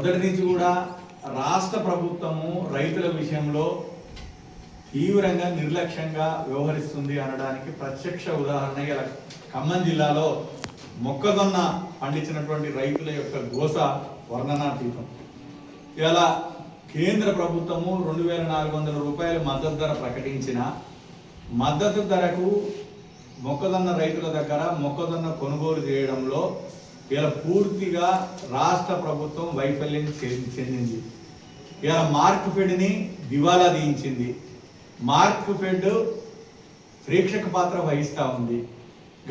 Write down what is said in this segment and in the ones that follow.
మొదటి నుంచి కూడా రాష్ట్ర ప్రభుత్వము రైతుల విషయంలో తీవ్రంగా నిర్లక్ష్యంగా వ్యవహరిస్తుంది అనడానికి ప్రత్యక్ష ఉదాహరణ ఇలా ఖమ్మం జిల్లాలో మొక్కజొన్న పండించినటువంటి రైతుల యొక్క గోస వర్ణనాతీతం. ఇలా కేంద్ర ప్రభుత్వము 2400 రూపాయల మద్దతు ధర ప్రకటించిన మద్దతు ధరకు మొక్కజొన్న రైతుల దగ్గర మొక్కజొన్న కొనుగోలు చేయడంలో ఇలా పూర్తిగా రాష్ట్ర ప్రభుత్వం వైఫల్యం చెందింది. ఇలా మార్క్ఫెడ్ని దివాలా తీయించింది. మార్క్ఫెడ్ ప్రేక్షక పాత్ర వహిస్తూ ఉంది.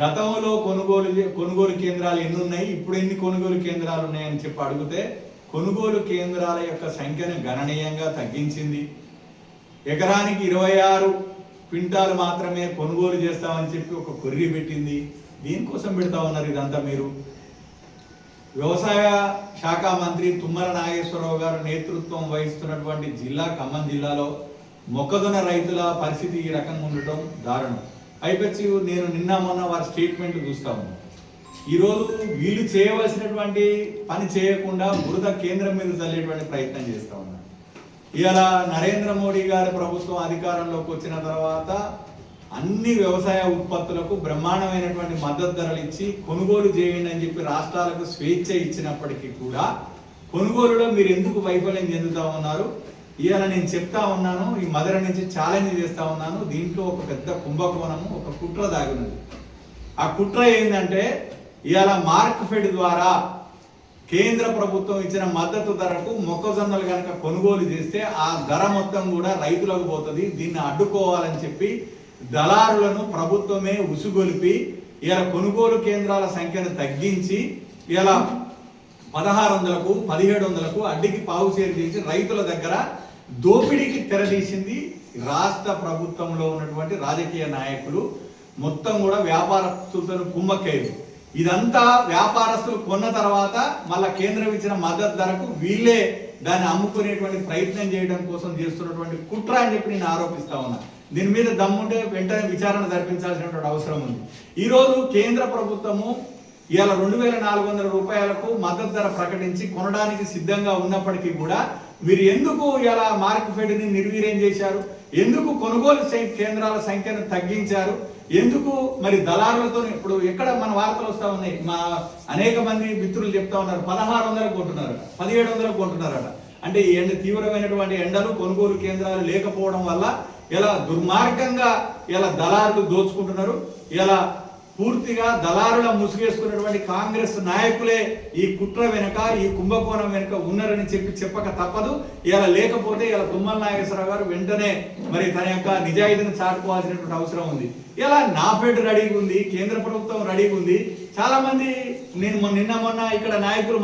గతంలో కొనుగోలు కేంద్రాలు ఎన్ని ఉన్నాయి, ఇప్పుడు ఎన్ని కొనుగోలు కేంద్రాలు ఉన్నాయని చెప్పి అడిగితే కొనుగోలు కేంద్రాల యొక్క సంఖ్యను గణనీయంగా తగ్గించింది. ఎకరానికి 26 క్వింటాలు మాత్రమే కొనుగోలు చేస్తామని చెప్పి ఒక కొర్రీ పెట్టింది. దీనికోసం పెడతా ఉన్నారు ఇదంతా. మీరు వ్యవసాయ శాఖ మంత్రి తుమ్మల నాగేశ్వరరావు గారు నేతృత్వం వహిస్తున్నటువంటి జిల్లా ఖమ్మం జిల్లాలో మొక్కజొన్న రైతుల పరిస్థితి ఈ రకంగా ఉండటం దారుణం. అయిపోయి నేను నిన్న మొన్న వారి స్టేట్మెంట్ చూస్తా ఉన్నాను. ఈరోజు వీళ్ళు చేయవలసినటువంటి పని చేయకుండా బురద కేంద్రం మీద చల్లేటువంటి ప్రయత్నం చేస్తూ ఉన్నారు. ఇవాళ నరేంద్ర మోడీ గారి ప్రభుత్వం అధికారంలోకి వచ్చిన తర్వాత అన్ని వ్యవసాయ ఉత్పత్తులకు బ్రహ్మాండమైనటువంటి మద్దతు ధరలు ఇచ్చి కొనుగోలు చేయండి అని చెప్పి రాష్ట్రాలకు స్వేచ్ఛ ఇచ్చినప్పటికీ కూడా కొనుగోలులో మీరు ఎందుకు వైఫల్యం చెందుతూ ఉన్నారు? ఇవాళ నేను చెప్తా ఉన్నాను, ఈ మదర్ నుంచి ఛాలెంజ్ చేస్తా ఉన్నాను. దీంట్లో ఒక పెద్ద కుంభకోణము, ఒక కుట్ర దాగున్నది. ఆ కుట్ర ఏంటంటే ఇవాళ మార్క్ఫెడ్ ద్వారా కేంద్ర ప్రభుత్వం ఇచ్చిన మద్దతు ధరకు మొక్కజొన్నలు కనుక కొనుగోలు చేస్తే ఆ ధర మొత్తం కూడా రైతులకు పోతుంది. దీన్ని అడ్డుకోవాలని చెప్పి దళారులను ప్రభుత్వమే ఉసుగొలిపి ఇలా కొనుగోలు కేంద్రాల సంఖ్యను తగ్గించి ఇలా 1600కు 1700కు అడ్డికి పావు షేర్ చేసి రైతుల దగ్గర దోపిడీకి తెరదీసింది రాష్ట్ర ప్రభుత్వంలో ఉన్నటువంటి రాజకీయ నాయకులు. మొత్తం కూడా వ్యాపారస్తులను కుమ్మక్కయ్యారు. ఇదంతా వ్యాపారస్తులు కొన్న తర్వాత మళ్ళా కేంద్రం ఇచ్చిన మద్దతు ధరకు వీళ్ళే దాన్ని అమ్ముకునేటువంటి ప్రయత్నం చేయడం కోసం చేస్తున్నటువంటి కుట్ర అని చెప్పి నేను ఆరోపిస్తా ఉన్నా. దీని మీద దమ్ముంటే వెంటనే విచారణ జరిపించాల్సినటువంటి అవసరం ఉంది. ఈరోజు కేంద్ర ప్రభుత్వము ఇవాళ 2400 రూపాయలకు మద్దతు ధర ప్రకటించి కొనడానికి సిద్ధంగా ఉన్నప్పటికీ కూడా మీరు ఎందుకు ఇలా మార్క్ఫెడ్ని నిర్వీర్యం చేశారు? ఎందుకు కొనుగోలు కేంద్రాల సంఖ్యను తగ్గించారు? ఎందుకు మరి దళారులతో ఇప్పుడు ఎక్కడ మన వార్తలు వస్తూ ఉన్నాయి, మా అనేక మంది మిత్రులు చెప్తా ఉన్నారు 1600 కొంటున్నారట, 1700 కొంటున్నారట. అంటే ఈ తీవ్రమైనటువంటి ఎండలు, కొనుగోలు కేంద్రాలు లేకపోవడం వల్ల ఇలా దుర్మార్గంగా ఇలా దళారులు దోచుకుంటున్నారు. ఇలా పూర్తిగా దళారుల ముసుగేసుకున్నటువంటి కాంగ్రెస్ నాయకులే ఈ కుట్ర వెనుక, ఈ కుంభకోణం వెనుక ఉన్నారని చెప్పక తప్పదు. ఇలా లేకపోతే ఇలా తుమ్మల నాగేశ్వరరావు గారు వెంటనే మరి తన యొక్క నిజాయితీని చాటుకోవాల్సినటువంటి అవసరం ఉంది. ఇలా నాఫెడ్ రెడీగా ఉంది, కేంద్ర ప్రభుత్వం రెడీగా ఉంది. చాలా మంది నిన్న మొన్న ఇక్కడ నాయకులు